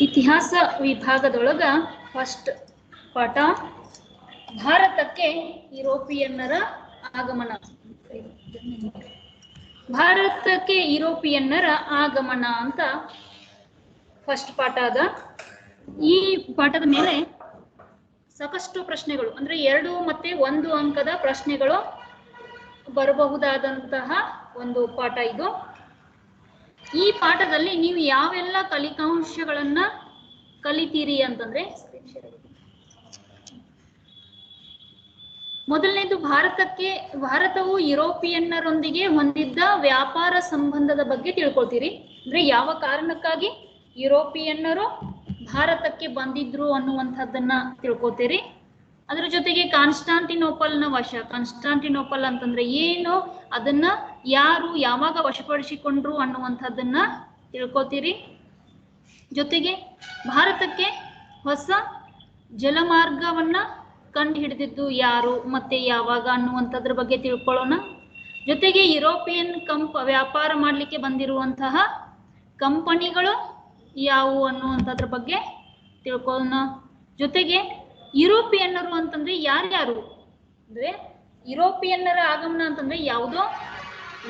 ಇತಿಹಾಸ ವಿಭಾಗದೊಳಗ ಫಸ್ಟ್ ಪಾಠ ಭಾರತಕ್ಕೆ ಯುರೋಪಿಯನ್ನರ ಆಗಮನ. ಭಾರತಕ್ಕೆ ಯುರೋಪಿಯನ್ನರ ಆಗಮನ ಅಂತ ಫಸ್ಟ್ ಪಾಠ ಅದ. ಈ ಪಾಠದ ಮೇಲೆ ಸಾಕಷ್ಟು ಪ್ರಶ್ನೆಗಳು ಅಂದ್ರೆ 2 ಮತ್ತೆ 1 ಅಂಕದ ಪ್ರಶ್ನೆಗಳು ಬರಬಹುದಾದಂತಹ ಒಂದು ಪಾಠ ಇದು. ಈ ಪಾಠದಲ್ಲಿ ನೀವು ಯಾವೆಲ್ಲ ಕಲಿಕಾಂಶಗಳನ್ನ ಕಲಿತೀರಿ ಅಂತಂದ್ರೆ, ಮೊದಲನೇದು ಭಾರತವು ಯುರೋಪಿಯನ್ನರೊಂದಿಗೆ ಹೊಂದಿದ್ದ ವ್ಯಾಪಾರ ಸಂಬಂಧದ ಬಗ್ಗೆ ತಿಳ್ಕೊಳ್ತೀರಿ. ಅಂದ್ರೆ ಯಾವ ಕಾರಣಕ್ಕಾಗಿ ಯುರೋಪಿಯನ್ನರು ಭಾರತಕ್ಕೆ ಬಂದಿದ್ರು ಅನ್ನುವಂಥದ್ದನ್ನ ತಿಳ್ಕೊತೀರಿ. ಅದರ ಜೊತೆಗೆ ಕಾನ್ಸ್ಟಾಂಟಿನೋಪಲ್ನ ವಶ, ಕಾನ್ಸ್ಟಾಂಟಿನೋಪಲ್ ಅಂತಂದ್ರೆ ಏನು, ಅದನ್ನ ಯಾರು ಯಾವಾಗ ವಶಪಡಿಸಿಕೊಂಡ್ರು ಅನ್ನುವಂಥದ್ದನ್ನ ತಿಳ್ಕೊತೀರಿ. ಜೊತೆಗೆ ಭಾರತಕ್ಕೆ ಹೊಸ ಜಲಮಾರ್ಗವನ್ನ ಕಂಡು ಹಿಡಿದಿದ್ದು ಯಾರು ಮತ್ತೆ ಯಾವಾಗ ಅನ್ನುವಂಥದ್ರ ಬಗ್ಗೆ ತಿಳ್ಕೊಳ್ಳೋಣ. ಜೊತೆಗೆ ಯುರೋಪಿಯನ್ ವ್ಯಾಪಾರ ಮಾಡಲಿಕ್ಕೆ ಬಂದಿರುವಂತಹ ಕಂಪನಿಗಳು ಯಾವುವು ಅನ್ನುವಂಥದ್ರ ಬಗ್ಗೆ ತಿಳ್ಕೊಳ್ಳೋಣ. ಜೊತೆಗೆ ಯುರೋಪಿಯನ್ನರು ಅಂತಂದ್ರೆ ಯಾರ್ಯಾರು ಅಂದ್ರೆ, ಯುರೋಪಿಯನ್ನರ ಆಗಮನ ಅಂತಂದ್ರೆ ಯಾವುದೋ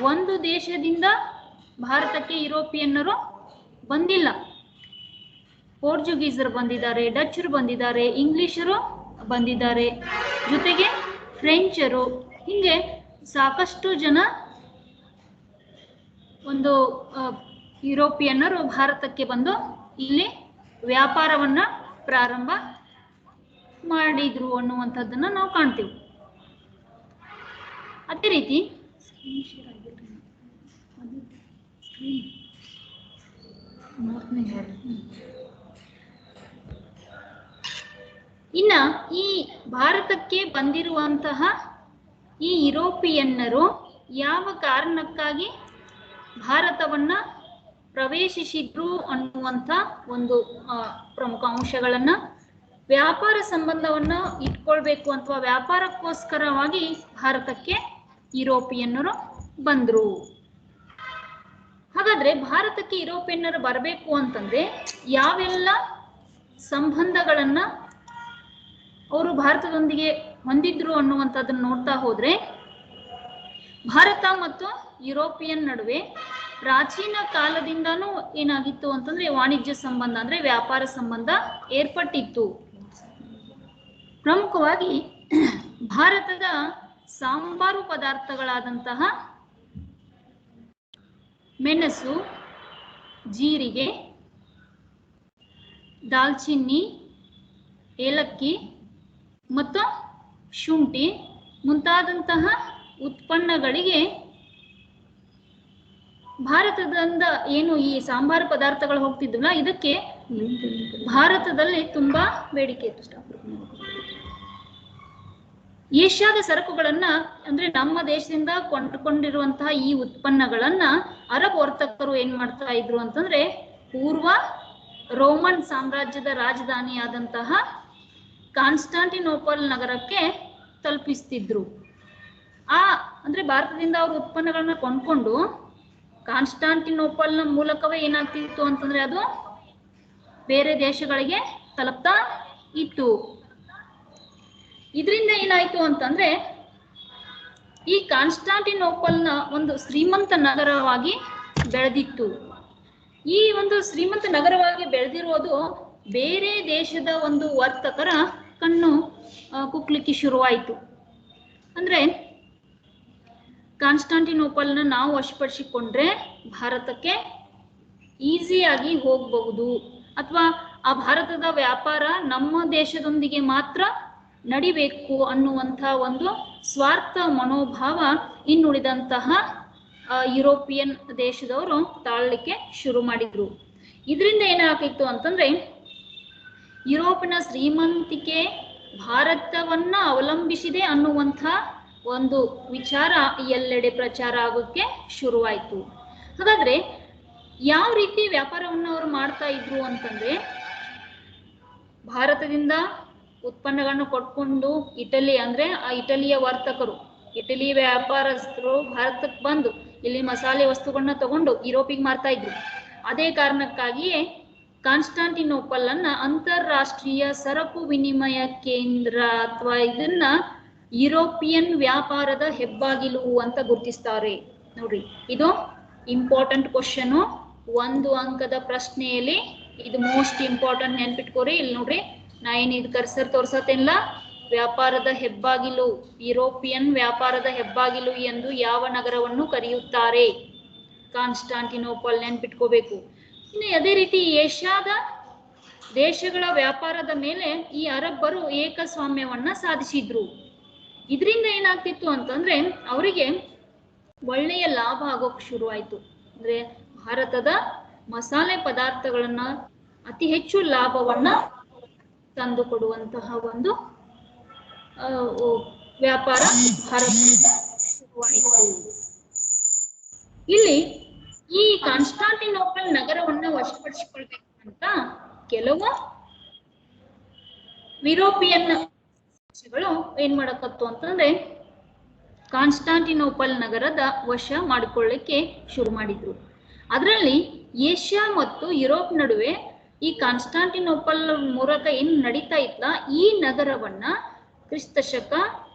ಒಂದು ದೇಶದಿಂದ ಭಾರತಕ್ಕೆ ಯುರೋಪಿಯನ್ನರು ಬಂದಿಲ್ಲ. ಪೋರ್ಚುಗೀಸರು ಬಂದಿದ್ದಾರೆ, ಡಚ್ಚರು ಬಂದಿದ್ದಾರೆ, ಇಂಗ್ಲಿಷರು ಬಂದಿದ್ದಾರೆ, ಜೊತೆಗೆ ಫ್ರೆಂಚರು, ಹಿಂಗೆ ಸಾಕಷ್ಟು ಜನ ಒಂದು ಯುರೋಪಿಯನ್ನರು ಭಾರತಕ್ಕೆ ಬಂದು ಇಲ್ಲಿ ವ್ಯಾಪಾರವನ್ನ ಪ್ರಾರಂಭ ಮಾಡಿದ್ರು ಅನ್ನುವಂಥದ್ದನ್ನ ನಾವು ಕಾಣ್ತೀವಿ. ಅದೇ ರೀತಿ ಇನ್ನ ಈ ಭಾರತಕ್ಕೆ ಬಂದಿರುವಂತಹ ಈ ಯುರೋಪಿಯನ್ನರು ಯಾವ ಕಾರಣಕ್ಕಾಗಿ ಭಾರತವನ್ನ ಪ್ರವೇಶಿಸಿದ್ರು ಅನ್ನುವಂಥ ಒಂದು ಪ್ರಮುಖ ಅಂಶಗಳನ್ನ, ವ್ಯಾಪಾರ ಸಂಬಂಧವನ್ನ ಇಟ್ಕೊಳ್ಬೇಕು ಅಥವಾ ವ್ಯಾಪಾರಕ್ಕೋಸ್ಕರವಾಗಿ ಭಾರತಕ್ಕೆ ಯುರೋಪಿಯನ್ನರು ಬಂದ್ರು. ಹಾಗಾದ್ರೆ ಭಾರತಕ್ಕೆ ಯುರೋಪಿಯನ್ನರು ಬರಬೇಕು ಅಂತಂದ್ರೆ ಯಾವೆಲ್ಲ ಸಂಬಂಧಗಳನ್ನ ಅವರು ಭಾರತದೊಂದಿಗೆ ಹೊಂದಿದ್ರು ಅನ್ನುವಂಥದ್ದನ್ನ ನೋಡ್ತಾ ಹೋದ್ರೆ, ಭಾರತ ಮತ್ತು ಯುರೋಪಿಯನ್ ನಡುವೆ ಪ್ರಾಚೀನ ಕಾಲದಿಂದಾನೂ ಏನಾಗಿತ್ತು ಅಂತಂದ್ರೆ ವಾಣಿಜ್ಯ ಸಂಬಂಧ ಅಂದ್ರೆ ವ್ಯಾಪಾರ ಸಂಬಂಧ ಏರ್ಪಟ್ಟಿತ್ತು. ಪ್ರಮುಖವಾಗಿ ಭಾರತದ ಸಾಂಬಾರು ಪದಾರ್ಥಗಳಾದಂತಹ ಮೆಣಸು, ಜೀರಿಗೆ, ದಾಲ್ಚಿನ್ನಿ, ಏಲಕ್ಕಿ ಮತ್ತು ಶುಂಠಿ ಮುಂತಾದಂತಹ ಉತ್ಪನ್ನಗಳಿಗೆ ಭಾರತದಿಂದ ಏನು ಈ ಸಾಂಬಾರು ಪದಾರ್ಥಗಳು ಹೋಗ್ತಿದ್ವಲ್ಲ, ಇದಕ್ಕೆ ಭಾರತದಲ್ಲಿ ತುಂಬಾ ಬೇಡಿಕೆ ಇತ್ತು. ಏಷ್ಯಾದ ಸರಕುಗಳನ್ನ ಅಂದ್ರೆ ನಮ್ಮ ದೇಶದಿಂದ ಕೊಂಡುಕೊಂಡಿರುವಂತಹ ಈ ಉತ್ಪನ್ನಗಳನ್ನ ಅರಬ್ ವರ್ತಕರು ಏನ್ ಮಾಡ್ತಾ ಇದ್ರು ಅಂತಂದ್ರೆ ಪೂರ್ವ ರೋಮನ್ ಸಾಮ್ರಾಜ್ಯದ ರಾಜಧಾನಿಯಾದಂತಹ ಕಾನ್ಸ್ಟಾಂಟಿನೋಪಲ್ ನಗರಕ್ಕೆ ತಲುಪಿಸ್ತಿದ್ರು. ಅಂದ್ರೆ ಭಾರತದಿಂದ ಅವರು ಉತ್ಪನ್ನಗಳನ್ನ ಕೊಂಡ್ಕೊಂಡು ಕಾನ್ಸ್ಟಾಂಟಿನೋಪಲ್ನ ಮೂಲಕವೇ ಏನಾಗ್ತಿತ್ತು ಅಂತಂದ್ರೆ ಅದು ಬೇರೆ ದೇಶಗಳಿಗೆ ತಲುಪ್ತಾ ಇತ್ತು. ಇದರಿಂದ ಏನಾಯ್ತು ಅಂತಂದ್ರೆ ಈ ಕಾನ್ಸ್ಟಾಂಟಿನೋಪಲ್ನ ಒಂದು ಶ್ರೀಮಂತ ನಗರವಾಗಿ ಬೆಳೆದಿತ್ತು. ಈ ಒಂದು ಶ್ರೀಮಂತ ನಗರವಾಗಿ ಬೆಳೆದಿರೋದು ಬೇರೆ ದೇಶದ ಒಂದು ವರ್ತಕರ ಕಣ್ಣು ಕುಕ್ಲಿಕ್ಕೆ ಶುರುವಾಯಿತು. ಅಂದ್ರೆ ಕಾನ್ಸ್ಟಾಂಟಿನೋಪಲ್ನ ನಾವು ವಶಪಡಿಸಿಕೊಂಡ್ರೆ ಭಾರತಕ್ಕೆ ಈಸಿಯಾಗಿ ಹೋಗಬಹುದು, ಅಥವಾ ಆ ಭಾರತದ ವ್ಯಾಪಾರ ನಮ್ಮ ದೇಶದೊಂದಿಗೆ ಮಾತ್ರ ನಡಿಬೇಕು ಅನ್ನುವಂಥ ಒಂದು ಸ್ವಾರ್ಥ ಮನೋಭಾವ ಇನ್ನುಳಿದಂತಹ ಯುರೋಪಿಯನ್ ದೇಶದವರು ತಾಳಲಿಕ್ಕೆ ಶುರು ಮಾಡಿದ್ರು. ಇದರಿಂದ ಏನಾಗಿತ್ತು ಅಂತಂದ್ರೆ ಯುರೋಪಿನ ಶ್ರೀಮಂತಿಕೆ ಭಾರತವನ್ನ ಅವಲಂಬಿಸಿದೆ ಅನ್ನುವಂಥ ಒಂದು ವಿಚಾರ ಎಲ್ಲೆಡೆ ಪ್ರಚಾರ ಆಗೋಕ್ಕೆ ಶುರುವಾಯಿತು. ಹಾಗಾದ್ರೆ ಯಾವ ರೀತಿ ವ್ಯಾಪಾರವನ್ನು ಅವರು ಮಾಡ್ತಾ ಇದ್ರು ಅಂತಂದ್ರೆ, ಭಾರತದಿಂದ ಉತ್ಪನ್ನಗಳನ್ನು ಕೊಟ್ಕೊಂಡು ಇಟಲಿ ಅಂದ್ರೆ ಆ ಇಟಲಿಯ ವರ್ತಕರು, ಇಟಲಿ ವ್ಯಾಪಾರಸ್ಥರು ಭಾರತಕ್ಕೆ ಬಂದು ಇಲ್ಲಿ ಮಸಾಲೆ ವಸ್ತುಗಳನ್ನ ತಗೊಂಡು ಯುರೋಪಿಗೆ ಮಾರ್ತಾ ಇದ್ರು. ಅದೇ ಕಾರಣಕ್ಕಾಗಿಯೇ ಕಾನ್ಸ್ಟಾಂಟಿನೋಪಲ್ ಅನ್ನ ಅಂತಾರಾಷ್ಟ್ರೀಯ ಸರಕು ವಿನಿಮಯ ಕೇಂದ್ರ ಅಥವಾ ಇದನ್ನ ಯುರೋಪಿಯನ್ ವ್ಯಾಪಾರದ ಹೆಬ್ಬಾಗಿಲು ಅಂತ ಗುರುತಿಸ್ತಾರೆ. ನೋಡ್ರಿ, ಇದು ಇಂಪಾರ್ಟೆಂಟ್ ಕ್ವಶನ್, 1 ಅಂಕದ ಪ್ರಶ್ನೆಯಲ್ಲಿ ಇದು ಮೋಸ್ಟ್ ಇಂಪಾರ್ಟೆಂಟ್, ನೆನ್ಪಿಟ್ಕೋರಿ. ಇಲ್ಲಿ ನೋಡ್ರಿ, ನಾ ಏನ್ ಇದು ಕರ್ಸರ್ ತೋರ್ಸತ್ತೇನಿಲ್ಲ, ವ್ಯಾಪಾರದ ಹೆಬ್ಬಾಗಿಲು, ಯುರೋಪಿಯನ್ ವ್ಯಾಪಾರದ ಹೆಬ್ಬಾಗಿಲು ಎಂದು ಯಾವ ನಗರವನ್ನು ಕರೆಯುತ್ತಾರೆ? ಕಾನ್ಸ್ಟಾಂಟಿನೋಪಲ್, ನೆನ್ಪಿಟ್ಕೋಬೇಕು. ಇನ್ನು ಅದೇ ರೀತಿ ಏಷ್ಯಾದ ದೇಶಗಳ ವ್ಯಾಪಾರದ ಮೇಲೆ ಈ ಅರಬ್ಬರು ಏಕಸ್ವಾಮ್ಯವನ್ನ ಸಾಧಿಸಿದ್ರು. ಇದರಿಂದ ಏನಾಗ್ತಿತ್ತು ಅಂತಂದ್ರೆ ಅವರಿಗೆ ಒಳ್ಳೆಯ ಲಾಭ ಆಗೋಕ್ ಶುರು ಆಯ್ತು. ಅಂದ್ರೆ ಭಾರತದ ಮಸಾಲೆ ಪದಾರ್ಥಗಳನ್ನ ಅತಿ ಹೆಚ್ಚು ಲಾಭವನ್ನ ತಂದು ಕೊಡುವಂತಹ ಒಂದು ವ್ಯಾಪಾರ ಭಾರತದಿಂದ ಶುರುವಾಯಿತು. ಇಲ್ಲಿ ಈ ಕಾನ್ಸ್ಟಾಂಟಿನೋಪಲ್ ನಗರವನ್ನ ವಶಪಡಿಸಿಕೊಳ್ಬೇಕು ಅಂತ ಕೆಲವು ಯುರೋಪಿಯನ್ ದೇಶಗಳು ಏನ್ ಮಾಡಕತ್ತು ಅಂತಂದ್ರೆ ಕಾನ್ಸ್ಟಾಂಟಿನೋಪಲ್ ನಗರದ ವಶ ಮಾಡಿಕೊಳ್ಳಿಕ್ಕೆ ಶುರು ಮಾಡಿದ್ರು. ಅದರಲ್ಲಿ ಏಷ್ಯಾ ಮತ್ತು ಯುರೋಪ್ ನಡುವೆ ಈ ಕಾನ್ಸ್ಟಾಂಟಿನೋಪಲ್ ಮೂಲಕ ಏನ್ ನಡೀತಾ ಇತ್ತ, ಈ ನಗರವನ್ನ ಕ್ರಿಸ್ತಶಕ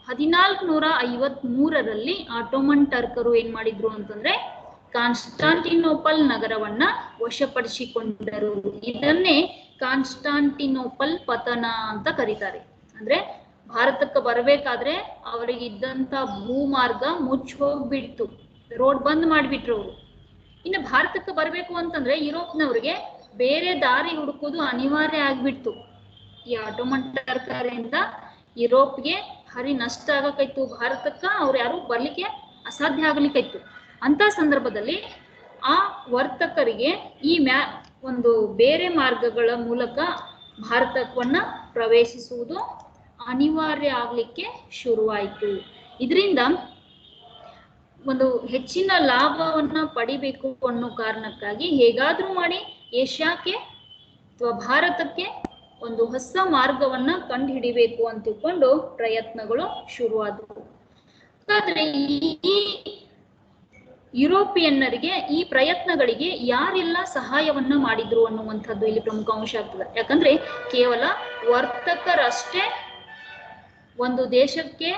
1453ರಲ್ಲಿ ಆಟೋಮನ್ ಟರ್ಕರು ಏನ್ ಮಾಡಿದ್ರು ಅಂತಂದ್ರೆ ಕಾನ್ಸ್ಟಾಂಟಿನೋಪಲ್ ನಗರವನ್ನ ವಶಪಡಿಸಿಕೊಂಡರು. ಇದನ್ನೇ ಕಾನ್ಸ್ಟಾಂಟಿನೋಪಲ್ ಪತನ ಅಂತ ಕರೀತಾರೆ. ಅಂದ್ರೆ ಭಾರತಕ್ಕೆ ಬರಬೇಕಾದ್ರೆ ಅವರಿಗೆ ಇದ್ದಂತ ಭೂಮಾರ್ಗ ಮುಚ್ಚಿ ಹೋಗ್ಬಿಡ್ತು, ರೋಡ್ ಬಂದ್ ಮಾಡಿಬಿಟ್ರು ಅವರು. ಇನ್ನು ಭಾರತಕ್ಕೆ ಬರಬೇಕು ಅಂತಂದ್ರೆ ಯುರೋಪ್ನವ್ರಿಗೆ ಬೇರೆ ದಾರಿ ಹುಡುಕೋದು ಅನಿವಾರ್ಯ ಆಗ್ಬಿಡ್ತು. ಈ ಆಟೋಮನ್ ಟರ್ಕರಿಂದ ಯುರೋಪ್ಗೆ ಭಾರಿ ನಷ್ಟ ಆಗಕ್ಕಾಯ್ತು, ಭಾರತಕ್ಕ ಅವ್ರು ಯಾರು ಬರ್ಲಿಕ್ಕೆ ಅಸಾಧ್ಯ ಆಗ್ಲಿಕ್ಕಾಯ್ತು. ಅಂತ ಸಂದರ್ಭದಲ್ಲಿ ಆ ವರ್ತಕರಿಗೆ ಈ ಒಂದು ಬೇರೆ ಮಾರ್ಗಗಳ ಮೂಲಕ ಭಾರತವನ್ನ ಪ್ರವೇಶಿಸುವುದು ಅನಿವಾರ್ಯ ಆಗ್ಲಿಕ್ಕೆ ಶುರುವಾಯಿತು. ಇದರಿಂದ ಒಂದು ಹೆಚ್ಚಿನ ಲಾಭವನ್ನ ಪಡಿಬೇಕು ಅನ್ನೋ ಕಾರಣಕ್ಕಾಗಿ ಹೇಗಾದ್ರೂ ಮಾಡಿ ಏಷ್ಯಾಕ್ಕೆ ಅಥವಾ ಭಾರತಕ್ಕೆ ಒಂದು ಹೊಸ ಮಾರ್ಗವನ್ನ ಕಂಡು ಹಿಡಿಬೇಕು ಅಂತ ತಿಳ್ಕೊಂಡು ಪ್ರಯತ್ನಗಳು ಶುರುವಾದವು. ಹಾಗಾದ್ರೆ ಈ ಯುರೋಪಿಯನ್ನರಿಗೆ ಈ ಪ್ರಯತ್ನಗಳಿಗೆ ಯಾರೆಲ್ಲ ಸಹಾಯವನ್ನ ಮಾಡಿದ್ರು ಅನ್ನುವಂಥದ್ದು ಇಲ್ಲಿ ಪ್ರಮುಖ ಅಂಶ ಆಗ್ತದೆ. ಯಾಕಂದ್ರೆ ಕೇವಲ ವರ್ತಕರಷ್ಟೇ ಒಂದು ದೇಶಕ್ಕೆ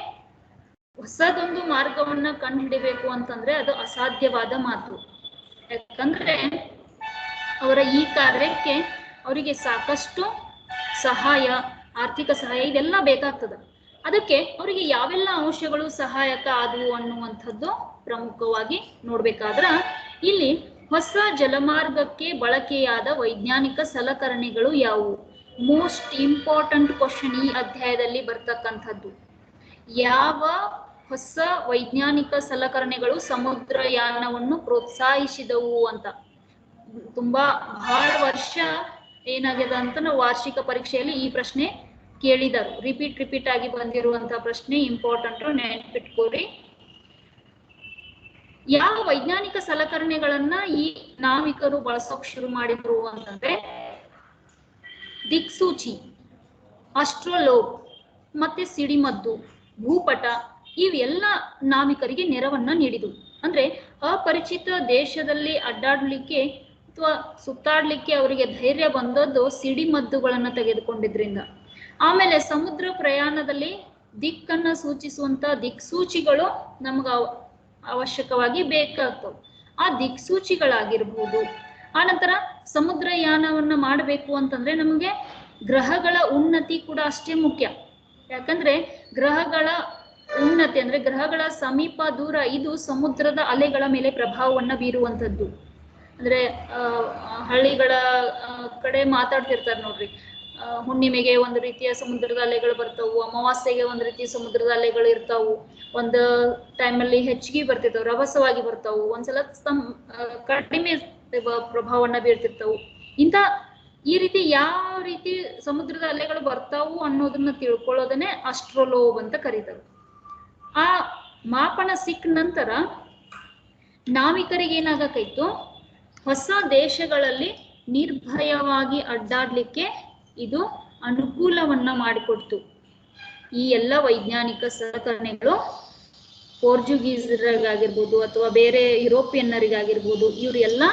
ಹೊಸದೊಂದು ಮಾರ್ಗವನ್ನ ಕಂಡು ಹಿಡಿಬೇಕು ಅಂತಂದ್ರೆ ಅದು ಅಸಾಧ್ಯವಾದ ಮಾತು. ಯಾಕಂದ್ರೆ ಅವರ ಈ ಕಾರ್ಯಕ್ಕೆ ಅವರಿಗೆ ಸಾಕಷ್ಟು ಸಹಾಯ, ಆರ್ಥಿಕ ಸಹಾಯ ಇದೆಲ್ಲ ಬೇಕಾಗ್ತದೆ. ಅದಕ್ಕೆ ಅವರಿಗೆ ಯಾವೆಲ್ಲ ಅಂಶಗಳು ಸಹಾಯಕ ಆದವು ಅನ್ನುವಂಥದ್ದು ಪ್ರಮುಖವಾಗಿ ನೋಡ್ಬೇಕಾದ್ರ ಇಲ್ಲಿ ಹೊಸ ಜಲಮಾರ್ಗಕ್ಕೆ ಬಳಕೆಯಾದ ವೈಜ್ಞಾನಿಕ ಸಲಕರಣೆಗಳು ಯಾವುವು? ಮೋಸ್ಟ್ ಇಂಪಾರ್ಟೆಂಟ್ ಕ್ವಶನ್ ಈ ಅಧ್ಯಾಯದಲ್ಲಿ ಬರ್ತಕ್ಕಂಥದ್ದು. ಯಾವ ಹೊಸ ವೈಜ್ಞಾನಿಕ ಸಲಕರಣೆಗಳು ಸಮುದ್ರಯಾನವನ್ನು ಪ್ರೋತ್ಸಾಹಿಸಿದವು ಅಂತ ತುಂಬಾ ಬಹಳ ವರ್ಷ ಏನಾಗಿದೆ ಅಂತ ನಾವು ವಾರ್ಷಿಕ ಪರೀಕ್ಷೆಯಲ್ಲಿ ಈ ಪ್ರಶ್ನೆ ಕೇಳಿದರು. ರಿಪೀಟ್ ಆಗಿ ಬಂದಿರುವಂತಹ ಪ್ರಶ್ನೆ, ಇಂಪಾರ್ಟೆಂಟ್, ನೆನಪಿಟ್ಕೋರಿ. ಯಾವ ವೈಜ್ಞಾನಿಕ ಸಲಕರಣೆಗಳನ್ನ ಈ ನಾವಿಕರು ಬಳಸೋಕ್ ಶುರು ಮಾಡಿದ್ರು ಅಂತಂದ್ರೆ ದಿಕ್ಸೂಚಿ, ಆಸ್ಟ್ರೋಲೋಬ್ ಮತ್ತೆ ಸಿಡಿಮದ್ದು, ಭೂಪಟ ಇವೆಲ್ಲ ನಾವಿಕರಿಗೆ ನೆರವನ್ನ ನೀಡಿದವು. ಅಂದ್ರೆ ಅಪರಿಚಿತ ದೇಶದಲ್ಲಿ ಅಡ್ಡಾಡ್ಲಿಕ್ಕೆ ಅಥವಾ ಸುತ್ತಾಡ್ಲಿಕ್ಕೆ ಅವರಿಗೆ ಧೈರ್ಯ ಬಂದದ್ದು ಸಿಡಿಮದ್ದುಗಳನ್ನ ತೆಗೆದುಕೊಂಡಿದ್ರಿಂದ. ಆಮೇಲೆ ಸಮುದ್ರ ಪ್ರಯಾಣದಲ್ಲಿ ದಿಕ್ಕನ್ನ ಸೂಚಿಸುವಂತ ದಿಕ್ಸೂಚಿಗಳು ನಮ್ಗ ಅವಶ್ಯಕವಾಗಿ ಬೇಕಾಗ್ತವೆ. ಆ ದಿಕ್ಸೂಚಿಗಳಾಗಿರ್ಬೋದು. ಆನಂತರ ಸಮುದ್ರಯಾನವನ್ನ ಮಾಡಬೇಕು ಅಂತಂದ್ರೆ ನಮಗೆ ಗ್ರಹಗಳ ಉನ್ನತಿ ಕೂಡ ಅಷ್ಟೇ ಮುಖ್ಯ. ಯಾಕಂದ್ರೆ ಗ್ರಹಗಳ ಉನ್ನತಿ ಅಂದ್ರೆ ಗ್ರಹಗಳ ಸಮೀಪ ದೂರ ಇದು ಸಮುದ್ರದ ಅಲೆಗಳ ಮೇಲೆ ಪ್ರಭಾವವನ್ನ ಬೀರುವಂಥದ್ದು. ಅಂದ್ರೆ ಹಳ್ಳಿಗಳ ಕಡೆ ಮಾತಾಡ್ತಿರ್ತಾರೆ ನೋಡ್ರಿ, ಹುಣ್ಣಿಮೆಗೆ ಒಂದು ರೀತಿಯ ಸಮುದ್ರದ ಅಲೆಗಳು ಬರ್ತಾವು, ಅಮಾವಾಸ್ಯೆಗೆ ಒಂದು ರೀತಿಯ ಸಮುದ್ರದ ಅಲೆಗಳು ಇರ್ತಾವು, ಒಂದು ಟೈಮಲ್ಲಿ ಹೆಚ್ಚಿಗೆ ಬರ್ತಿರ್ತಾವು, ರಭಸವಾಗಿ ಬರ್ತಾವು, ಒಂದ್ಸಲ ಕಡಿಮೆ ಪ್ರಭಾವವನ್ನ ಬೀರ್ತಿರ್ತಾವು. ಈ ರೀತಿ ಯಾವ ರೀತಿ ಸಮುದ್ರದ ಅಲೆಗಳು ಬರ್ತಾವು ಅನ್ನೋದನ್ನ ತಿಳ್ಕೊಳ್ಳೋದನ್ನೇ ಆಸ್ಟ್ರೋಲೋಬ್ ಅಂತ ಕರೀತಾರೆ. ಆ ಮಾಪನ ಸಿಕ್ಕ ನಂತರ ನಾವಿಕರಿಗೆ ಏನಾಗಕ್ಕಾಯ್ತು, ಹೊಸ ದೇಶಗಳಲ್ಲಿ ನಿರ್ಭಯವಾಗಿ ಅಡ್ಡಾಡ್ಲಿಕ್ಕೆ ಇದು ಅನುಕೂಲವನ್ನ ಮಾಡಿಕೊಡ್ತು. ಈ ಎಲ್ಲ ವೈಜ್ಞಾನಿಕ ಸಲಕರಣೆಗಳು ಪೋರ್ಚುಗೀಸರಿಗಾಗಿರ್ಬೋದು ಅಥವಾ ಬೇರೆ ಯುರೋಪಿಯನ್ನರಿಗಾಗಿರ್ಬೋದು, ಇವರೆಲ್ಲ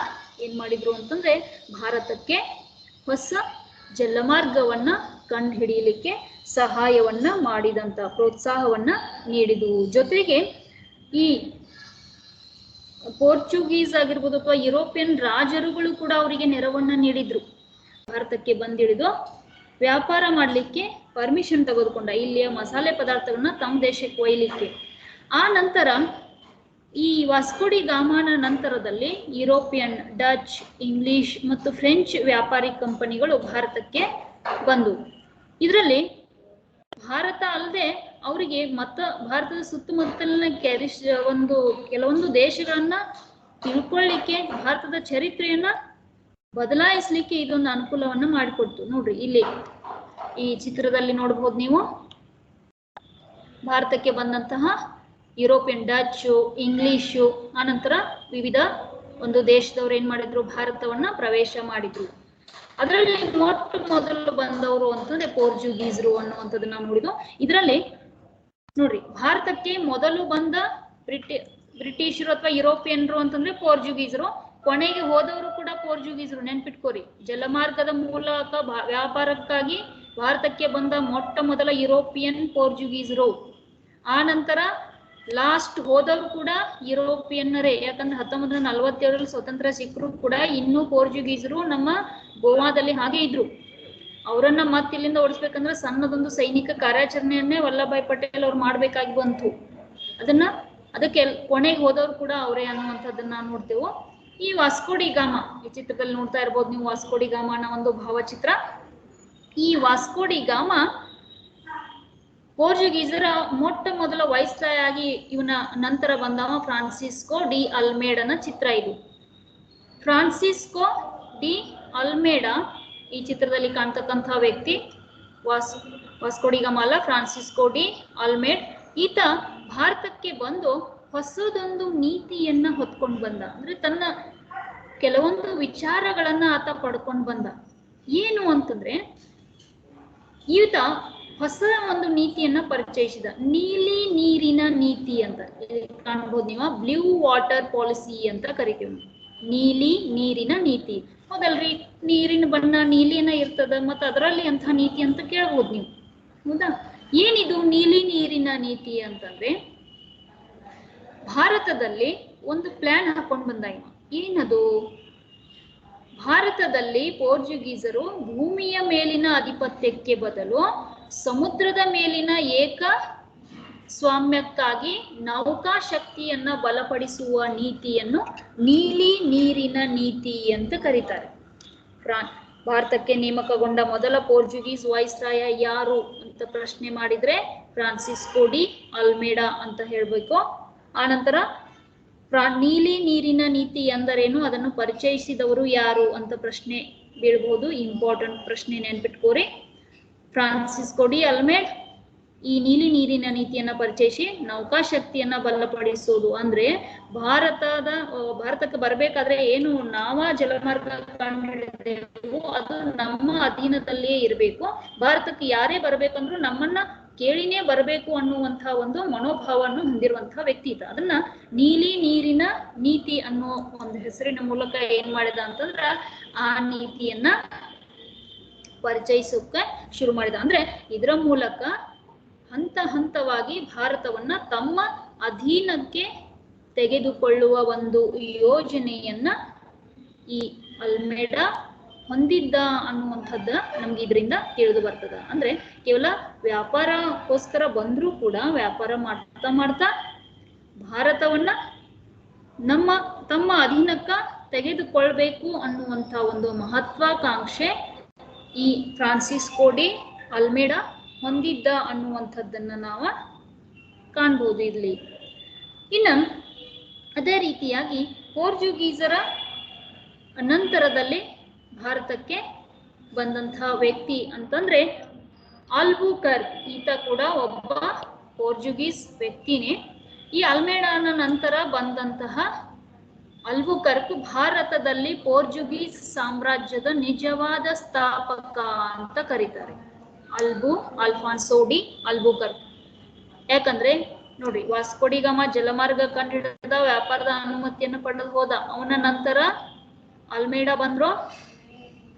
ಏನ್ ಮಾಡಿದ್ರು ಅಂತಂದ್ರೆ ಭಾರತಕ್ಕೆ ಹೊಸ ಜಲಮಾರ್ಗವನ್ನ ಕಂಡು ಹಿಡಿಯಲಿಕ್ಕೆ ಸಹಾಯವನ್ನ ಮಾಡಿದಂತ, ಪ್ರೋತ್ಸಾಹವನ್ನ ನೀಡಿದ್ವು. ಜೊತೆಗೆ ಈ ಪೋರ್ಚುಗೀಸ್ ಆಗಿರ್ಬೋದು ಅಥವಾ ಯುರೋಪಿಯನ್ ರಾಜರುಗಳು ಕೂಡ ಅವರಿಗೆ ನೆರವನ್ನ ನೀಡಿದ್ರು. ಭಾರತಕ್ಕೆ ಬಂದಿಳಿದು ವ್ಯಾಪಾರ ಮಾಡ್ಲಿಕ್ಕೆ ಪರ್ಮಿಷನ್ ತೆಗೆದುಕೊಂಡ, ಇಲ್ಲಿಯ ಮಸಾಲೆ ಪದಾರ್ಥಗಳನ್ನ ತಮ್ಮ ದೇಶಕ್ಕೆ ಒಯ್ಯಲಿಕ್ಕೆ. ಆ ನಂತರ ಈ ವಾಸ್ಕೋಡಿ ಗಾಮಾನ ನಂತರದಲ್ಲಿ ಯುರೋಪಿಯನ್, ಡಚ್, ಇಂಗ್ಲಿಷ್ ಮತ್ತು ಫ್ರೆಂಚ್ ವ್ಯಾಪಾರಿ ಕಂಪನಿಗಳು ಭಾರತಕ್ಕೆ ಬಂದವು. ಇದರಲ್ಲಿ ಭಾರತ ಅಲ್ಲದೆ ಅವರಿಗೆ ಭಾರತದ ಸುತ್ತಮುತ್ತಲಿನ ಕೆಲವೊಂದು ದೇಶಗಳನ್ನ ತಿಳ್ಕೊಳ್ಳಿಕ್ಕೆ, ಭಾರತದ ಚರಿತ್ರೆಯನ್ನ ಬದಲಾಯಿಸ್ಲಿಕ್ಕೆ ಇದೊಂದು ಅನುಕೂಲವನ್ನ ಮಾಡಿಕೊಡ್ತು. ನೋಡ್ರಿ, ಇಲ್ಲಿ ಈ ಚಿತ್ರದಲ್ಲಿ ನೋಡಬಹುದು ನೀವು, ಭಾರತಕ್ಕೆ ಬಂದಂತಹ ಯುರೋಪಿಯನ್, ಡಚ್ಚು, ಇಂಗ್ಲಿಷು, ಆನಂತರ ವಿವಿಧ ಒಂದು ದೇಶದವ್ರು ಏನ್ ಮಾಡಿದ್ರು, ಭಾರತವನ್ನ ಪ್ರವೇಶ ಮಾಡಿದ್ರು. ಅದರಲ್ಲಿ ಮೊಟ್ಟ ಮೊದಲು ಬಂದವರು ಅಂತಂದ್ರೆ ಪೋರ್ಚುಗೀಸರು ಅನ್ನುವಂಥದ್ದನ್ನ ನೋಡಿದ್ವು. ಇದರಲ್ಲಿ ನೋಡ್ರಿ, ಭಾರತಕ್ಕೆ ಮೊದಲು ಬಂದ ಬ್ರಿಟಿಷರು ಅಥವಾ ಯುರೋಪಿಯನ್ರು ಅಂತಂದ್ರೆ ಪೋರ್ಚುಗೀಸರು, ಕೊನೆಗೆ ಹೋದವರು ಕೂಡ ಪೋರ್ಚುಗೀಸರು. ನೆನ್ಪಿಟ್ಕೋರಿ, ಜಲಮಾರ್ಗದ ಮೂಲಕ ವ್ಯಾಪಾರಕ್ಕಾಗಿ ಭಾರತಕ್ಕೆ ಬಂದ ಮೊಟ್ಟ ಮೊದಲ ಯುರೋಪಿಯನ್ ಪೋರ್ಚುಗೀಸರು. ಆ ನಂತರ ಲಾಸ್ಟ್ ಹೋದವರು ಕೂಡ ಯುರೋಪಿಯನ್ನರೇ. ಯಾಕಂದ್ರೆ 1947 ಸ್ವತಂತ್ರ ಸಿಕ್ಕರು ಕೂಡ ಇನ್ನೂ ಪೋರ್ಚುಗೀಸರು ನಮ್ಮ ಗೋವಾದಲ್ಲಿ ಹಾಗೆ ಇದ್ರು. ಅವರನ್ನ ಮತ್ತೆ ಇಲ್ಲಿಂದ ಓಡಿಸ್ಬೇಕಂದ್ರೆ ಸಣ್ಣದೊಂದು ಸೈನಿಕ ಕಾರ್ಯಾಚರಣೆಯನ್ನೇ ವಲ್ಲಭಾಯ್ ಪಟೇಲ್ ಅವ್ರು ಮಾಡ್ಬೇಕಾಗಿ ಬಂತು. ಅದಕ್ಕೆ ಕೊನೆಗೆ ಹೋದವರು ಕೂಡ ಅವರೇ ಅನ್ನುವಂಥದ್ದನ್ನ ನೋಡ್ತೇವೆ. ಈ ವಾಸ್ಕೋಡಿ ಗಾಮ, ಈ ಚಿತ್ರದಲ್ಲಿ ನೋಡ್ತಾ ಇರ್ಬೋದು ನೀವು, ವಾಸ್ಕೋಡಿ ಗಾಮನ ಒಂದು ಭಾವಚಿತ್ರ. ಈ ವಾಸ್ಕೋಡಿ ಗಾಮ ಪೋರ್ಚುಗೀಸರ ಮೊಟ್ಟ ಮೊದಲ ವೈಸ್ರಾಯ್ ಆಗಿ ಇವನ ನಂತರ ಬಂದವ ಫ್ರಾನ್ಸಿಸ್ಕೋ ಡಿ ಅಲ್ಮೇಡನ ಚಿತ್ರ ಇದು. ಫ್ರಾನ್ಸಿಸ್ಕೋ ಡಿ ಅಲ್ಮೇಡಾ ಈ ಚಿತ್ರದಲ್ಲಿ ಕಾಣ್ತಕ್ಕಂಥ ವ್ಯಕ್ತಿ ವಾಸ್ಕೋಡಿ ಗಾಮ ಅಲ್ಲ, ಫ್ರಾನ್ಸಿಸ್ಕೋ ಡಿ ಅಲ್ಮೇಡ್. ಈತ ಭಾರತಕ್ಕೆ ಬಂದು ಹೊಸದೊಂದು ನೀತಿಯನ್ನ ಹೊತ್ಕೊಂಡು ಬಂದ. ಅಂದ್ರೆ ತನ್ನ ಕೆಲವೊಂದು ವಿಚಾರಗಳನ್ನ ಆತ ಪಡ್ಕೊಂಡು ಬಂದ. ಏನು ಅಂತಂದ್ರೆ, ಈತ ಹೊಸ ಒಂದು ನೀತಿಯನ್ನ ಪರಿಚಯಿಸಿದ, ನೀಲಿ ನೀರಿನ ನೀತಿ ಅಂತ ಕಾಣಬಹುದು ನೀವು. ಬ್ಲೂ ವಾಟರ್ ಪಾಲಿಸಿ ಅಂತ ಕರಿತೀವಿ. ನೀಲಿ ನೀರಿನ ನೀತಿ. ಹೌದಲ್ರಿ, ನೀರಿನ ಬಣ್ಣ ನೀಲಿನ ಇರ್ತದ, ಮತ್ತೆ ಅದರಲ್ಲಿ ಅಂತ ನೀತಿ ಅಂತ ಕೇಳ್ಬೋದು ನೀವು. ಹೌದಾ? ಏನಿದು ನೀಲಿ ನೀರಿನ ನೀತಿ ಅಂತಂದ್ರೆ, ಭಾರತದಲ್ಲಿ ಒಂದು ಪ್ಲಾನ್ ಹಾಕೊಂಡು ಬಂದ ಇವ. ಏನದು? ಭಾರತದಲ್ಲಿ ಪೋರ್ಚುಗೀಸರು ಭೂಮಿಯ ಮೇಲಿನ ಆಧಿಪತ್ಯಕ್ಕೆ ಬದಲು ಸಮುದ್ರದ ಮೇಲಿನ ಏಕ ಸ್ವಾಮ್ಯಕ್ಕಾಗಿ ನೌಕಾ ಶಕ್ತಿಯನ್ನ ಬಲಪಡಿಸುವ ನೀತಿಯನ್ನು ನೀಲಿ ನೀರಿನ ನೀತಿ ಅಂತ ಕರೀತಾರೆ. ಭಾರತಕ್ಕೆ ನೇಮಕಗೊಂಡ ಮೊದಲ ಪೋರ್ಚುಗೀಸ್ ವಾಯ್ಸ್ರಾಯ ಯಾರು ಅಂತ ಪ್ರಶ್ನೆ ಮಾಡಿದ್ರೆ ಫ್ರಾನ್ಸಿಸ್ಕೋ ಡಿ ಅಲ್ಮೇಡಾ ಅಂತ ಹೇಳ್ಬೇಕು. ಆನಂತರ ನೀಲಿ ನೀರಿನ ನೀತಿ ಎಂದರೇನು, ಅದನ್ನು ಪರಿಚಯಿಸಿದವರು ಯಾರು ಅಂತ ಪ್ರಶ್ನೆ ಬೀಳ್ಬಹುದು. ಇಂಪಾರ್ಟೆಂಟ್ ಪ್ರಶ್ನೆ, ನೆನ್ಪಿಟ್ಕೋರಿ. ಫ್ರಾನ್ಸಿಸ್ಕೋ ಡಿ ಅಲ್ಮೇಡ್ ಈ ನೀಲಿ ನೀರಿನ ನೀತಿಯನ್ನ ಪರಿಚಯಿಸಿ ನೌಕಾಶಕ್ತಿಯನ್ನ ಬಲಪಡಿಸೋದು. ಅಂದ್ರೆ ಭಾರತಕ್ಕೆ ಬರ್ಬೇಕಾದ್ರೆ ಏನು ನಾವ ಜಲಮಾರ್ಗ ಕಂಡುಹಿಡಿದೆವು, ಅದು ನಮ್ಮ ಅಧೀನದಲ್ಲಿಯೇ ಇರಬೇಕು. ಭಾರತಕ್ಕೆ ಯಾರೇ ಬರ್ಬೇಕಂದ್ರೂ ನಮ್ಮನ್ನ ಕೇಳಿನೇ ಬರಬೇಕು ಅನ್ನುವಂಥ ಒಂದು ಮನೋಭಾವವನ್ನು ಹೊಂದಿರುವಂತಹ ವ್ಯಕ್ತಿ ಇದ್ದ. ಅದನ್ನ ನೀಲಿ ನೀರಿನ ನೀತಿ ಅನ್ನೋ ಒಂದು ಹೆಸರಿನ ಮೂಲಕ ಏನ್ ಮಾಡಿದ ಅಂತಂದ್ರ ಆ ನೀತಿಯನ್ನ ಪರಿಚಯಿಸೋಕೆ ಶುರು ಮಾಡಿದ. ಅಂದ್ರೆ ಇದರ ಮೂಲಕ ಹಂತ ಹಂತವಾಗಿ ಭಾರತವನ್ನ ತಮ್ಮ ಅಧೀನಕ್ಕೆ ತೆಗೆದುಕೊಳ್ಳುವ ಒಂದು ಯೋಜನೆಯನ್ನ ಈ ಅಲ್ಮೇಡಾ ಹೊಂದಿದ್ದ ಅನ್ನುವಂಥದ್ದ ನಮ್ಗೆ ಇದರಿಂದ ತಿಳಿದು ಬರ್ತದ. ಅಂದ್ರೆ ಕೇವಲ ವ್ಯಾಪಾರಕ್ಕೋಸ್ಕರ ಬಂದ್ರೂ ಕೂಡ ವ್ಯಾಪಾರ ಮಾಡ್ತಾ ಮಾಡ್ತಾ ಭಾರತವನ್ನ ತಮ್ಮ ಅಧೀನಕ್ಕ ತೆಗೆದುಕೊಳ್ಬೇಕು ಅನ್ನುವಂಥ ಒಂದು ಮಹತ್ವಾಕಾಂಕ್ಷೆ ಈ ಫ್ರಾನ್ಸಿಸ್ಕೋ ಡಿ ಅಲ್ಮೇಡಾ ಹೊಂದಿದ್ದ ಅನ್ನುವಂಥದ್ದನ್ನ ನಾವು ಕಾಣ್ಬೋದು ಇಲ್ಲಿ. ಇನ್ನು ಅದೇ ರೀತಿಯಾಗಿ ಪೋರ್ಚುಗೀಸರ ನಂತರದಲ್ಲಿ ಭಾರತಕ್ಕೆ ಬಂದಂತಹ ವ್ಯಕ್ತಿ ಅಂತಂದ್ರೆ ಆಲ್ಬುಕರ್ಕ್. ಈತ ಕೂಡ ಒಬ್ಬ ಪೋರ್ಚುಗೀಸ್ ವ್ಯಕ್ತಿನೇ. ಈ ಅಲ್ಮೇಡಾನ ನಂತರ ಬಂದಂತಹ ಅಲ್ಬುಕರ್ಕ್ ಭಾರತದಲ್ಲಿ ಪೋರ್ಚುಗೀಸ್ ಸಾಮ್ರಾಜ್ಯದ ನಿಜವಾದ ಸ್ಥಾಪಕ ಅಂತ ಕರೀತಾರೆ. Alfonso D Albuquerque. ಯಾಕಂದ್ರೆ ನೋಡ್ರಿ, ವಾಸ್ಕೋಡಿಗಾಮ ಜಲಮಾರ್ಗ ಕಂಡಿಡಿದ ವ್ಯಾಪಾರದ ಅನುಮತಿಯನ್ನು ಪಡೆದು ಹೋದ. ಅವನ ನಂತರ ಅಲ್ಮೇಡಾ ಬಂದ್ರು.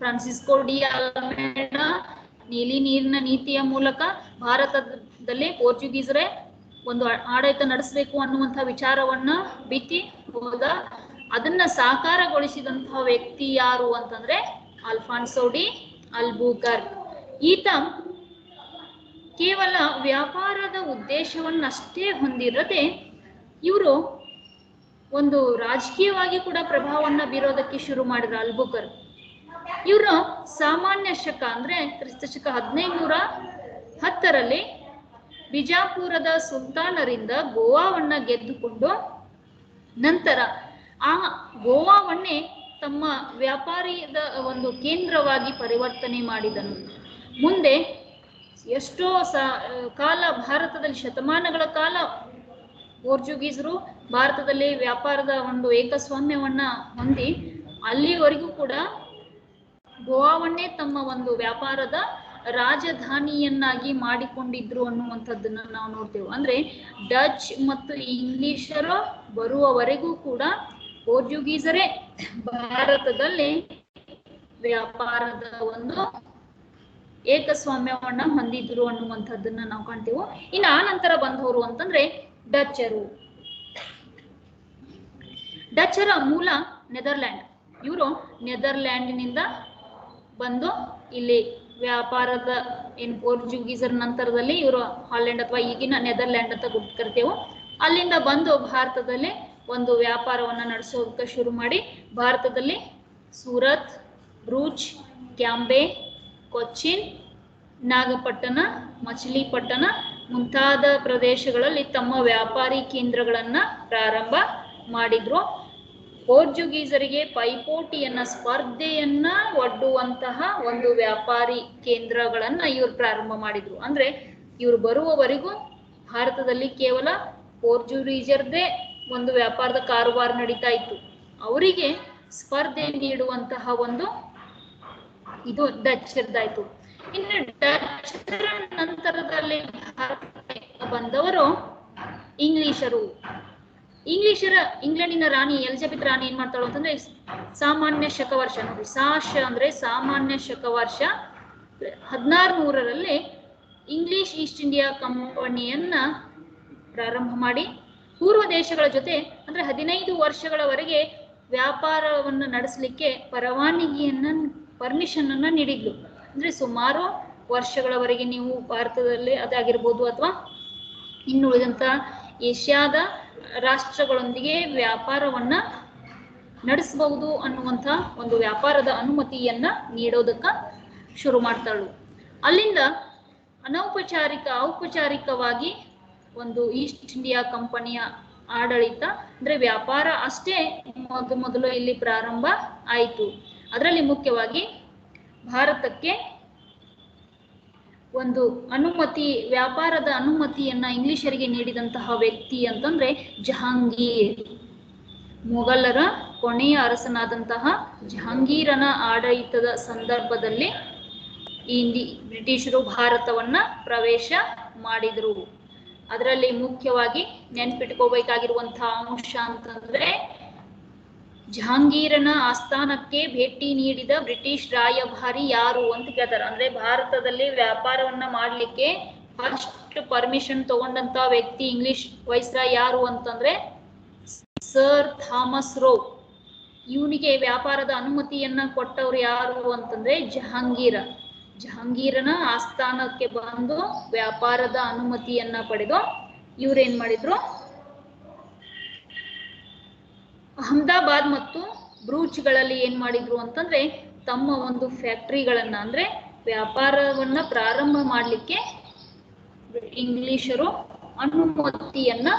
ಫ್ರಾನ್ಸಿಸ್ಕೋ ಡಿ ಅಲ್ಮೇಡಾ ನೀಲಿ ನೀರಿನ ನೀತಿಯ ಮೂಲಕ ಭಾರತದಲ್ಲಿ ಪೋರ್ಚುಗೀಸರೇ ಒಂದು ಆಡಳಿತ ನಡೆಸಬೇಕು ಅನ್ನುವಂಥ ವಿಚಾರವನ್ನ ಬಿತ್ತಿ ಹೋದ. ಅದನ್ನ ಸಾಕಾರಗೊಳಿಸಿದಂತಹ ವ್ಯಕ್ತಿ ಯಾರು ಅಂತಂದ್ರೆ ಅಲ್ಫಾನ್ಸೋ ಡಿ ಅಲ್ಬುಕರ್ಕ್. ಈತ ಕೇವಲ ವ್ಯಾಪಾರದ ಉದ್ದೇಶವನ್ನಷ್ಟೇ ಹೊಂದಿರದೆ ಇವರು ಒಂದು ರಾಜಕೀಯವಾಗಿ ಕೂಡ ಪ್ರಭಾವವನ್ನ ಬೀರೋದಕ್ಕೆ ಶುರು ಮಾಡಿದ್ರು ಅಲ್ಬುಕರ್ಕ್. ಇವರು ಸಾಮಾನ್ಯ ಶಕ ಅಂದ್ರೆ ಕ್ರಿಸ್ತಶಕ 1510ರಲ್ಲಿ ಬಿಜಾಪುರದ ಸುಲ್ತಾನರಿಂದ ಗೋವಾವನ್ನ ಗೆದ್ದುಕೊಂಡು ನಂತರ ಆ ಗೋವಾವನ್ನೇ ತಮ್ಮ ವ್ಯಾಪಾರಿದ ಒಂದು ಕೇಂದ್ರವಾಗಿ ಪರಿವರ್ತನೆ ಮಾಡಿದನು. ಮುಂದೆ ಎಷ್ಟೋ ಕಾಲ ಭಾರತದಲ್ಲಿ ಶತಮಾನಗಳ ಕಾಲ ಪೋರ್ಚುಗೀಸರು ಭಾರತದಲ್ಲಿ ವ್ಯಾಪಾರದ ಒಂದು ಏಕಸ್ವಾಮ್ಯವನ್ನ ಹೊಂದಿ ಅಲ್ಲಿವರೆಗೂ ಕೂಡ ಗೋವಾವನ್ನೇ ತಮ್ಮ ಒಂದು ವ್ಯಾಪಾರದ ರಾಜಧಾನಿಯನ್ನಾಗಿ ಮಾಡಿಕೊಂಡಿದ್ರು ಅನ್ನುವಂಥದ್ದನ್ನ ನಾವು ನೋಡ್ತೇವೆ. ಅಂದ್ರೆ ಡಚ್ ಮತ್ತು ಇಂಗ್ಲಿಷರು ಬರುವವರೆಗೂ ಕೂಡ ಪೋರ್ಚುಗೀಸರೇ ಭಾರತದಲ್ಲಿ ವ್ಯಾಪಾರದ ಒಂದು ಏಕಸ್ವಾಮ್ಯವನ್ನ ಹೊಂದಿದ್ರು ಅನ್ನುವಂಥದ್ದನ್ನ ನಾವು ಕಾಣ್ತೇವೆ. ಇನ್ನು ಆ ನಂತರ ಬಂದವರು ಅಂತಂದ್ರೆ ಡಚ್ಚರು. ಡಚ್ಚರ ಮೂಲ ನೆದರ್ಲ್ಯಾಂಡ್. ಇವರು ನೆದರ್ಲ್ಯಾಂಡ್ನಿಂದ ಬಂದು ಇಲ್ಲಿ ವ್ಯಾಪಾರದ ಏನು ಪೋರ್ಚುಗೀಸರ ನಂತರದಲ್ಲಿ ಇವರು ಹಾಲೆಂಡ್ ಅಥವಾ ಈಗಿನ ನೆದರ್ಲ್ಯಾಂಡ್ ಅಂತ ಕರಿತೇವೆ, ಅಲ್ಲಿಂದ ಬಂದು ಭಾರತದಲ್ಲಿ ಒಂದು ವ್ಯಾಪಾರವನ್ನ ನಡೆಸೋದಕ್ಕೆ ಶುರು ಮಾಡಿ ಭಾರತದಲ್ಲಿ ಸೂರತ್, ಬ್ರೂಚ್, ಕ್ಯಾಂಬೆ, ಕೊಚ್ಚಿನ್, ನಾಗಪಟ್ಟಣ, ಮಚಿಲಿಪಟ್ಟಣ ಮುಂತಾದ ಪ್ರದೇಶಗಳಲ್ಲಿ ತಮ್ಮ ವ್ಯಾಪಾರಿ ಕೇಂದ್ರಗಳನ್ನ ಪ್ರಾರಂಭ ಮಾಡಿದ್ರು. ಪೋರ್ಚುಗೀಸರಿಗೆ ಪೈಪೋಟಿಯನ್ನ ಸ್ಪರ್ಧೆಯನ್ನ ಒಡ್ಡುವಂತಹ ಒಂದು ವ್ಯಾಪಾರಿ ಕೇಂದ್ರಗಳನ್ನ ಇವರು ಪ್ರಾರಂಭ ಮಾಡಿದ್ರು. ಅಂದ್ರೆ ಇವರು ಬರುವವರೆಗೂ ಭಾರತದಲ್ಲಿ ಕೇವಲ ಪೋರ್ಚುಗೀಸರದೇ ಒಂದು ವ್ಯಾಪಾರದ ಕಾರುಬಾರ ನಡೀತಾ ಇತ್ತು. ಅವರಿಗೆ ಸ್ಪರ್ಧೆ ನೀಡುವಂತಹ ಒಂದು ಇದು ಡಚ್ಚರ್ದಾಯ್ತು. ಇನ್ನು ಡಚ್ಚರ ನಂತರದಲ್ಲಿ ಭಾರತಕ್ಕೆ ಬಂದವರು ಇಂಗ್ಲಿಷರು. ಇಂಗ್ಲೆಂಡಿನ ರಾಣಿ ಎಲಿಜಬೆತ್ ರಾಣಿ ಏನ್ ಮಾಡ್ತಾಳು ಅಂತಂದ್ರೆ ಸಾಮಾನ್ಯ ಶಕವರ್ಷ ನೋಡಿ, ಅಂದ್ರೆ ಸಾಮಾನ್ಯ ಶಕವರ್ಷ 1600ರಲ್ಲಿ ಇಂಗ್ಲಿಷ್ ಈಸ್ಟ್ ಇಂಡಿಯಾ ಕಂಪನಿಯನ್ನ ಪ್ರಾರಂಭ ಮಾಡಿ ಪೂರ್ವ ದೇಶಗಳ ಜೊತೆ ಅಂದ್ರೆ 15 ವರ್ಷಗಳವರೆಗೆ ವ್ಯಾಪಾರವನ್ನು ನಡೆಸಲಿಕ್ಕೆ ಪರ್ಮಿಷನ್ ಅನ್ನ ನೀಡಿದ್ಲು. ಅಂದ್ರೆ ಸುಮಾರು ವರ್ಷಗಳವರೆಗೆ ನೀವು ಭಾರತದಲ್ಲಿ ಅದಾಗಿರ್ಬೋದು ಅಥವಾ ಇನ್ನು ಉಳಿದಂತ ಏಷ್ಯಾದ ರಾಷ್ಟ್ರಗಳೊಂದಿಗೆ ವ್ಯಾಪಾರವನ್ನ ನಡೆಸಬಹುದು ಅನ್ನುವಂಥ ಒಂದು ವ್ಯಾಪಾರದ ಅನುಮತಿಯನ್ನ ನೀಡೋದಕ್ಕ ಶುರು ಮಾಡ್ತಾಳು. ಅಲ್ಲಿಂದ ಔಪಚಾರಿಕವಾಗಿ ಒಂದು ಈಸ್ಟ್ ಇಂಡಿಯಾ ಕಂಪನಿಯ ಆಡಳಿತ ಅಂದ್ರೆ ವ್ಯಾಪಾರ ಅಷ್ಟೇ ಮೊದಲು ಇಲ್ಲಿ ಪ್ರಾರಂಭ ಆಯಿತು. ಅದರಲ್ಲಿ ಮುಖ್ಯವಾಗಿ ಭಾರತಕ್ಕೆ ಒಂದು ವ್ಯಾಪಾರದ ಅನುಮತಿಯನ್ನ ಇಂಗ್ಲಿಷರಿಗೆ ನೀಡಿದಂತಹ ವ್ಯಕ್ತಿ ಅಂತಂದ್ರೆ ಜಹಾಂಗೀರ್. ಮೊಘಲರ ಕೊನೆಯ ಅರಸನಾದಂತಹ ಜಹಾಂಗೀರನ ಆಡಳಿತದ ಸಂದರ್ಭದಲ್ಲಿ ಬ್ರಿಟಿಷರು ಭಾರತವನ್ನ ಪ್ರವೇಶ ಮಾಡಿದ್ರು. ಅದರಲ್ಲಿ ಮುಖ್ಯವಾಗಿ ನೆನ್ಪಿಟ್ಕೋಬೇಕಾಗಿರುವಂತಹ ಅಂಶ ಅಂತಂದ್ರೆ ಜಹಾಂಗೀರನ ಆಸ್ಥಾನಕ್ಕೆ ಭೇಟಿ ನೀಡಿದ ಬ್ರಿಟಿಷ್ ರಾಯಭಾರಿ ಯಾರು ಅಂತ ಕೇಳ್ತಾರೆ. ಅಂದ್ರೆ ಭಾರತದಲ್ಲಿ ವ್ಯಾಪಾರವನ್ನ ಮಾಡ್ಲಿಕ್ಕೆ ಫಸ್ಟ್ ಪರ್ಮಿಷನ್ ತಗೊಂಡಂತ ವ್ಯಕ್ತಿ ಇಂಗ್ಲಿಷ್ ವೈಸ್ರಾಯ್ ಯಾರು ಅಂತಂದ್ರೆ ಸರ್ ಥಾಮಸ್ ರೋ. ಇವನಿಗೆ ವ್ಯಾಪಾರದ ಅನುಮತಿಯನ್ನ ಕೊಟ್ಟವ್ರು ಯಾರು ಅಂತಂದ್ರೆ ಜಹಾಂಗೀರನ ಆಸ್ಥಾನಕ್ಕೆ ಬಂದು ವ್ಯಾಪಾರದ ಅನುಮತಿಯನ್ನ ಪಡೆದು ಇವ್ರೇನ್ ಮಾಡಿದ್ರು, ಅಹಮದಾಬಾದ್ ಮತ್ತು ಬ್ರೂಚ್ಗಳಲ್ಲಿ ಏನ್ ಮಾಡಿದ್ರು ಅಂತಂದ್ರೆ ತಮ್ಮ ಒಂದು ಫ್ಯಾಕ್ಟರಿಗಳನ್ನ ಅಂದ್ರೆ ವ್ಯಾಪಾರವನ್ನ ಪ್ರಾರಂಭ ಮಾಡ್ಲಿಕ್ಕೆ ಇಂಗ್ಲಿಷರು ಅನುಮತಿಯನ್ನ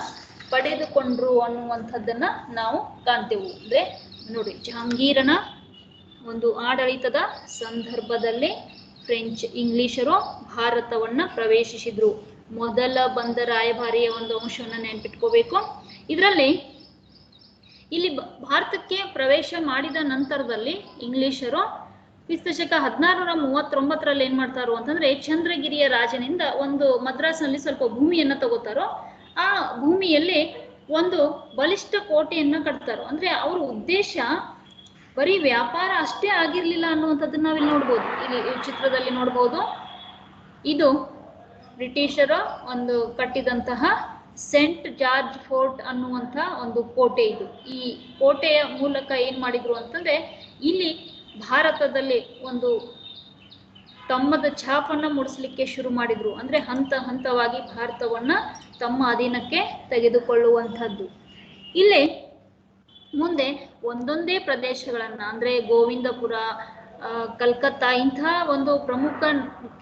ಪಡೆದುಕೊಂಡ್ರು ಅನ್ನುವಂಥದ್ದನ್ನ ನಾವು ಕಾಣ್ತೇವೆ. ಅಂದ್ರೆ ನೋಡಿ, ಜಹಾಂಗೀರನ ಒಂದು ಆಡಳಿತದ ಸಂದರ್ಭದಲ್ಲಿ ಇಂಗ್ಲಿಷರು ಭಾರತವನ್ನ ಪ್ರವೇಶಿಸಿದ್ರು. ಮೊದಲ ಬಂದ ರಾಯಭಾರಿಯ ಒಂದು ಅಂಶವನ್ನ ನೆನ್ಪಿಟ್ಕೋಬೇಕು. ಇದರಲ್ಲಿ ಇಲ್ಲಿ ಭಾರತಕ್ಕೆ ಪ್ರವೇಶ ಮಾಡಿದ ನಂತರದಲ್ಲಿ ಇಂಗ್ಲಿಷರು ಕ್ರಿಸ್ತಶಕ 1639ರಲ್ಲಿ ಏನ್ ಮಾಡ್ತಾರೋ ಅಂತಂದ್ರೆ ಚಂದ್ರಗಿರಿಯ ರಾಜನಿಂದ ಒಂದು ಮದ್ರಾಸ್ನಲ್ಲಿ ಸ್ವಲ್ಪ ಭೂಮಿಯನ್ನ ತಗೋತಾರೋ. ಆ ಭೂಮಿಯಲ್ಲಿ ಒಂದು ಬಲಿಷ್ಠ ಕೋಟೆಯನ್ನ ಕಟ್ತಾರೋ. ಅಂದ್ರೆ ಅವ್ರ ಉದ್ದೇಶ ಬರೀ ವ್ಯಾಪಾರ ಅಷ್ಟೇ ಆಗಿರ್ಲಿಲ್ಲ ಅನ್ನುವಂಥದ್ದನ್ನ ನಾವಿಲ್ಲಿ ನೋಡ್ಬೋದು. ಇಲ್ಲಿ ಈ ಚಿತ್ರದಲ್ಲಿ ನೋಡ್ಬೋದು. ಇದು ಬ್ರಿಟಿಷರ ಒಂದು ಕಟ್ಟಿದಂತಹ ಸೆಂಟ್ ಜಾರ್ಜ್ ಫೋರ್ಟ್ ಅನ್ನುವಂಥ ಒಂದು ಕೋಟೆ. ಇದು ಈ ಕೋಟೆಯ ಮೂಲಕ ಏನ್ ಮಾಡಿದ್ರು ಅಂತಂದ್ರೆ ಇಲ್ಲಿ ಭಾರತದಲ್ಲಿ ಒಂದು ತಮ್ಮದ ಛಾಪನ್ನ ಮೂಡಿಸ್ಲಿಕ್ಕೆ ಶುರು ಮಾಡಿದ್ರು. ಅಂದ್ರೆ ಹಂತ ಹಂತವಾಗಿ ಭಾರತವನ್ನ ತಮ್ಮ ಅಧೀನಕ್ಕೆ ತೆಗೆದುಕೊಳ್ಳುವಂಥದ್ದು. ಇಲ್ಲಿ ಮುಂದೆ ಒಂದೊಂದೇ ಪ್ರದೇಶಗಳನ್ನ ಅಂದ್ರೆ ಗೋವಿಂದಪುರ, ಕಲ್ಕತ್ತಾ ಇಂತಹ ಒಂದು ಪ್ರಮುಖ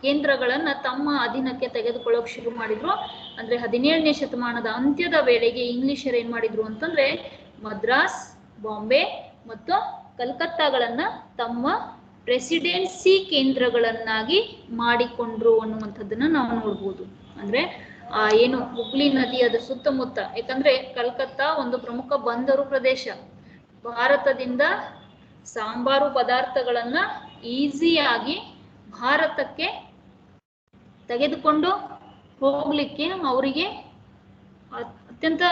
ಕೇಂದ್ರಗಳನ್ನ ತಮ್ಮ ಅಧೀನಕ್ಕೆ ತೆಗೆದುಕೊಳ್ಳೋಕೆ ಶುರು ಮಾಡಿದ್ರು. ಅಂದ್ರೆ 17ನೇ ಶತಮಾನದ ಅಂತ್ಯದ ವೇಳೆಗೆ ಇಂಗ್ಲಿಷರು ಏನ್ ಮಾಡಿದ್ರು ಅಂತಂದ್ರೆ ಮದ್ರಾಸ್, ಬಾಂಬೆ ಮತ್ತು ಕಲ್ಕತ್ತಾಗಳನ್ನ ತಮ್ಮ ಪ್ರೆಸಿಡೆನ್ಸಿ ಕೇಂದ್ರಗಳನ್ನಾಗಿ ಮಾಡಿಕೊಂಡ್ರು ಅನ್ನುವಂಥದ್ದನ್ನ ನಾವು ನೋಡ್ಬೋದು. ಅಂದ್ರೆ ಏನು ಹುಬ್ಳಿ ನದಿ ಅದ ಸುತ್ತಮುತ್ತ, ಯಾಕಂದ್ರೆ ಕಲ್ಕತ್ತಾ ಒಂದು ಪ್ರಮುಖ ಬಂದರು ಪ್ರದೇಶ. ಭಾರತದಿಂದ ಸಾಂಬಾರು ಪದಾರ್ಥಗಳನ್ನ ಈಸಿಯಾಗಿ ಭಾರತಕ್ಕೆ ತೆಗೆದುಕೊಂಡು ಹೋಗ್ಲಿಕ್ಕೆ ಅವರಿಗೆ ಅತ್ಯಂತ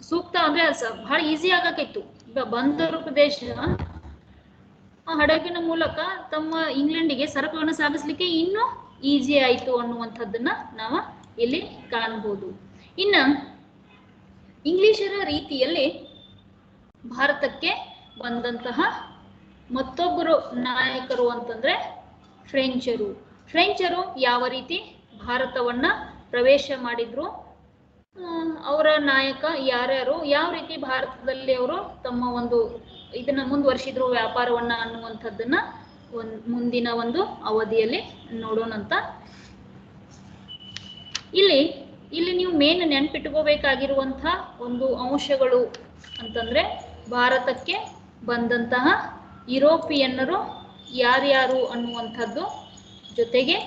ಸೂಕ್ತ, ಅಂದ್ರೆ ಬಹಳ ಈಸಿ ಆಗಕ್ಕಿತ್ತು. ಬಂದರು ಪ್ರದೇಶ ಹಡಗಿನ ಮೂಲಕ ತಮ್ಮ ಇಂಗ್ಲೆಂಡಿಗೆ ಸರಕುಗಳನ್ನು ಸಾಗಿಸ್ಲಿಕ್ಕೆ ಇನ್ನೂ ಈಸಿ ಆಯಿತು ಅನ್ನುವಂಥದ್ದನ್ನ ನಾವು ಇಲ್ಲಿ ಕಾಣಬಹುದು. ಇನ್ನ ಇಂಗ್ಲಿಷರ ರೀತಿಯಲ್ಲಿ ಭಾರತಕ್ಕೆ ಬಂದಂತಹ ಮತ್ತೊಬ್ಬರು ನಾಯಕರು ಅಂತಂದ್ರೆ ಫ್ರೆಂಚರು. ಫ್ರೆಂಚರು ಯಾವ ರೀತಿ ಭಾರತವನ್ನ ಪ್ರವೇಶ ಮಾಡಿದ್ರು, ಅವರ ನಾಯಕ ಯಾರ್ಯಾರು, ಯಾವ ರೀತಿ ಭಾರತದಲ್ಲಿ ಅವರು ತಮ್ಮ ಒಂದು ಇದನ್ನ ಮುಂದುವರಿಸಿದ್ರು ವ್ಯಾಪಾರವನ್ನ ಅನ್ನುವಂಥದ್ದನ್ನ ಮುಂದಿನ ಒಂದು ಅವಧಿಯಲ್ಲಿ ನೋಡೋಣಂತ. ಇಲ್ಲಿ ನೀವು ಮೇನ್ ನೆನ್ಪಿಟ್ಕೋಬೇಕಾಗಿರುವಂಥ ಒಂದು ಅಂಶಗಳು ಅಂತಂದ್ರೆ ಭಾರತಕ್ಕೆ ಬಂದಂತಹ ಯುರೋಪಿಯನ್ನರು ಯಾರ್ಯಾರು ಅನ್ನುವಂಥದ್ದು, ಜೊತೆಗೆ